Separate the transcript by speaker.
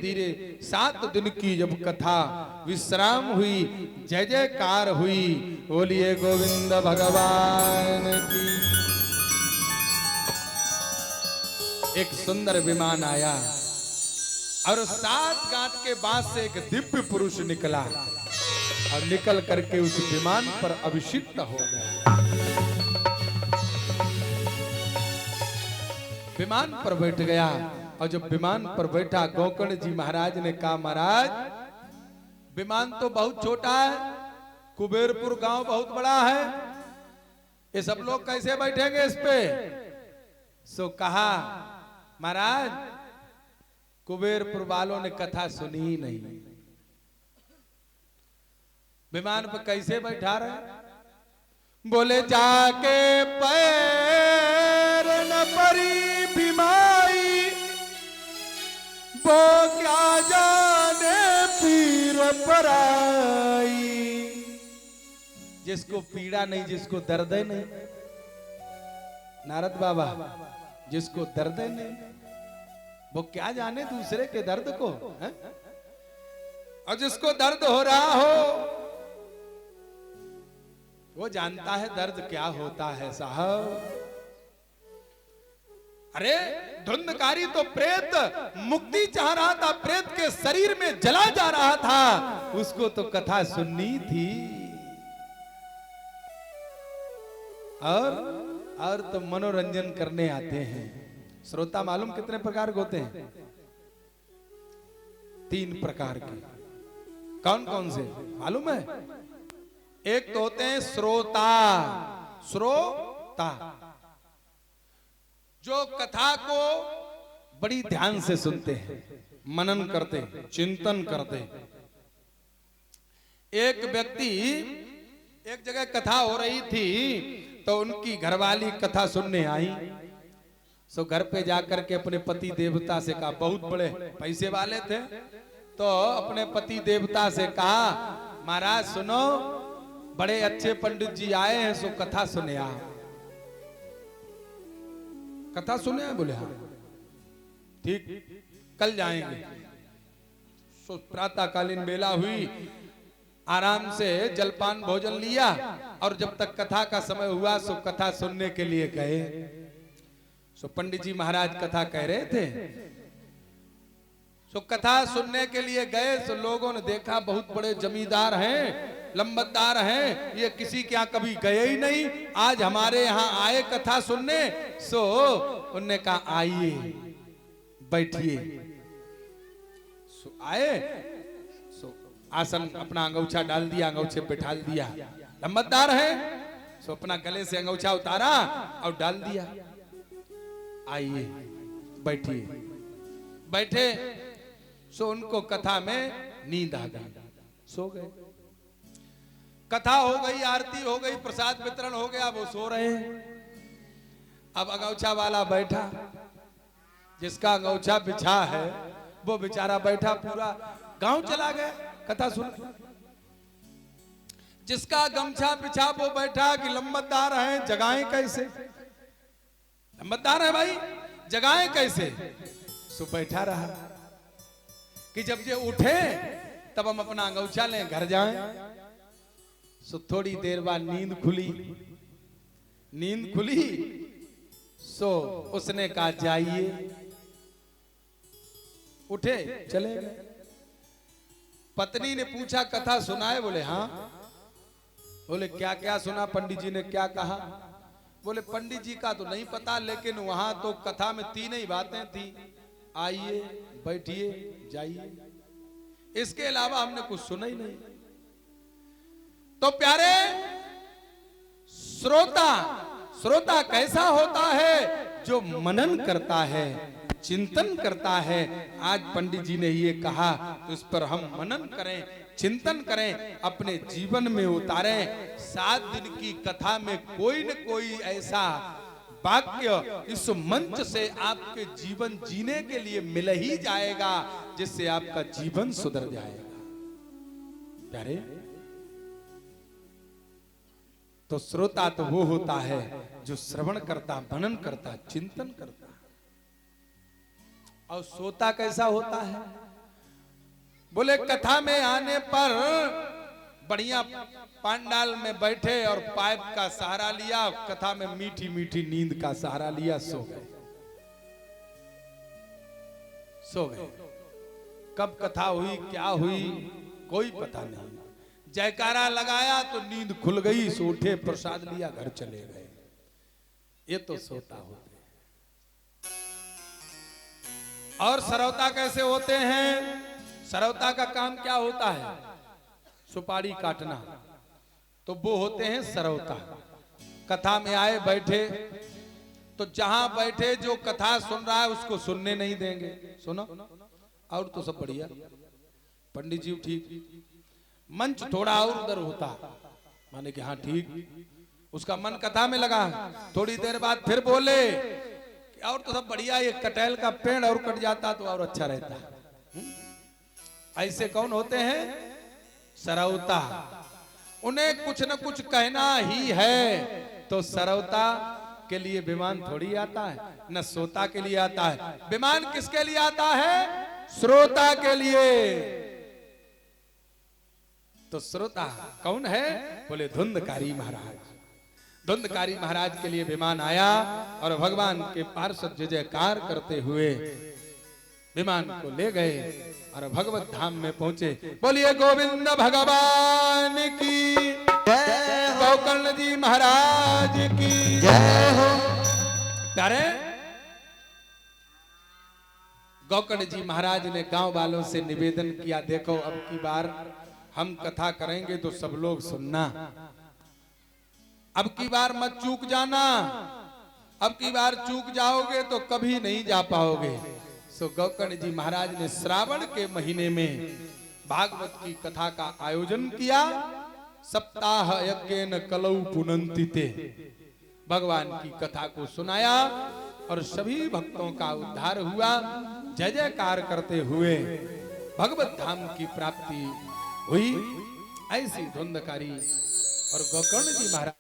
Speaker 1: धीरे 7 दिन की जब कथा विश्राम हुई, जय जयकार हुई, बोलिए गोविंद भगवान की। एक सुंदर विमान आया और 7 गांठ के बाद से एक दिव्य पुरुष निकला और निकल करके उस विमान पर अभिषिक्त हो गया। विमान पर बैठ गया और जब विमान पर बैठा, गोकर्ण जी महाराज ने कहा, महाराज विमान तो बहुत छोटा है, कुबेरपुर गांव बहुत बड़ा है, ये सब लोग कैसे बैठेंगे इस पे? सो कहा, महाराज कुबेरपुर वालों ने कथा सुनी ही नहीं, विमान पर कैसे बैठा रहे? बोले जाके पैर न परी बीमारी, वो क्या जाने पीर पराई। जिसको पीड़ा नहीं, जिसको दर्द नहीं, नारद बाबा, जिसको दर्द नहीं, वो क्या जाने दूसरे के दर्द को है? और जिसको दर्द हो रहा हो वो जानता है दर्द क्या होता है साहब। अरे धुंधकारी तो प्रेत मुक्ति चाह रहा था, प्रेत के शरीर में जला जा रहा था, उसको तो कथा सुननी थी। और तो मनोरंजन करने आते हैं। श्रोता मालूम कितने प्रकार के होते हैं? 3 प्रकार के। कौन कौन से मालूम है? एक तो होते हैं श्रोता, श्रोता जो कथा को बड़ी ध्यान से सुनते हैं, मनन करते हैं, चिंतन करते हैं। एक व्यक्ति, एक जगह कथा हो रही थी तो उनकी घरवाली कथा सुनने आई। सो घर पे जाकर के अपने पति देवता से कहा, बहुत बड़े पैसे वाले थे, तो अपने पति देवता से कहा, महाराज सुनो, बड़े अच्छे पंडित जी आए हैं, सो कथा सुने आप। कथा सुने हैं? बोले हाँ, ठीक, कल जाएंगे। सो प्रातःकालीन बेला हुई, आराम से जलपान भोजन लिया और जब तक कथा का समय हुआ सो कथा सुनने के लिए गए। सो पंडित जी महाराज कथा कह रहे थे, सो कथा सुनने के लिए गए। सो लोगों ने देखा बहुत बड़े जमींदार हैं, लंबतदार हैं, ये किसी के यहाँ कभी गए ही नहीं, आज हमारे यहाँ आए कथा सुनने। सो उनने कहा, आइए बैठिए। सो आए, सो आसन अपना अंगूछा डाल दिया, अंगूछे पे डाल दिया। लंबतदार है, सो अपना गले से अंगूछा उतारा और डाल दिया। आइए बैठिए। बैठे, सो उनको कथा में नींद आ गई, सो गए। कथा हो गई, आरती हो गई, प्रसाद वितरण हो गया, वो सो रहे हैं। अब अंगूछा वाला बैठा, जिसका अंगूछा बिछा है वो बेचारा बैठा, पूरा गांव चला गया कथा सुन। जिसका गमछा बिछा वो बैठा कि लंबतदार है, जगाएं कैसे? लंबतदार है भाई, जगाएं कैसे? सो बैठा रहा कि जब ये उठे तब हम अपना अंगूछा लें, घर जाएं। सो थोड़ी देर बाद नींद खुली। नींद खुली सो उसने कहा, जाइए। उठे, चले गए। पत्नी ने पूछा, कथा सुनाए? बोले हाँ। बोले क्या क्या सुना? पंडित जी ने क्या कहा? बोले पंडित जी का तो नहीं पता, लेकिन वहां तो कथा में 3 ही बातें थी, आइए, बैठिए, जाइए, इसके अलावा हमने कुछ सुना ही नहीं। तो प्यारे श्रोता, श्रोता कैसा होता है? जो मनन करता है, चिंतन करता है। आज पंडित जी ने ये कहा तो इस पर हम मनन करें, चिंतन करें, अपने जीवन में उतारें। 7 दिन की कथा में कोई न कोई ऐसा वाक्य इस मंच से आपके जीवन जीने के लिए मिल ही जाएगा, जिससे आपका जीवन सुधर जाएगा। प्यारे, तो श्रोता तो वो होता है जो श्रवण करता, मनन करता, चिंतन करता। और श्रोता कैसा होता है? बोले कथा में आने पर बढ़िया पांडाल में बैठे और पाइप का सहारा लिया, कथा में मीठी मीठी नींद का सहारा लिया, सो गए। सो गए। कब कथा हुई, क्या हुई, कोई पता नहीं। जयकारा लगाया तो नींद खुल गई, सो उठे, प्रसाद लिया, घर चले गए। ये तो सोता होते हैं। और सरौता कैसे होते हैं? सरौता का काम क्या होता है? सुपारी काटना। तो वो होते हैं सरौता। कथा में आए बैठे तो जहां बैठे जो कथा सुन रहा है उसको सुनने नहीं देंगे। सुनो, और तो सब बढ़िया, पंडित जी ठीक, मंच थोड़ा और उधर होता, माने कि हाँ ठीक, उसका मन कथा में लगा। थोड़ी देर बाद फिर बोले और तो सब बढ़िया, ये कटहल का पेड़ और कट जाता तो और अच्छा रहता। ऐसे कौन होते हैं? सरौता। उन्हें कुछ न कुछ कहना ही है। तो सरौता के लिए विमान थोड़ी आता है, न श्रोता के लिए आता है। विमान किसके लिए आता है? श्रोता के लिए। तो श्रोता कौन है? बोले धुंधकारी महाराज। धुंधकारी महाराज के लिए विमान आया और भगवान के पार्षद जय जयकार करते हुए विमान को ले गए और भगवत धाम में पहुंचे। बोलिए गोविंद भगवान की जय, गोकर्ण जी महाराज की जय हो। प्यारे, गोकर्ण जी महाराज ने गांव वालों से निवेदन किया, देखो अब की बार हम कथा करेंगे तो सब लोग सुनना, अब की बार मत चूक जाना, अब की बार चूक जाओगे तो कभी नहीं जा पाओगे। सो गोकर्ण जी महाराज ने श्रावण के महीने में भागवत की कथा का आयोजन किया। सप्ताह यज्ञेन कलौ पुनन्तिते, भगवान की कथा को सुनाया और सभी भक्तों का उद्धार हुआ। जय जयकार करते हुए भगवत धाम की प्राप्ति हुई। ऐसी धुंधकारी और गोकर्ण जी महाराज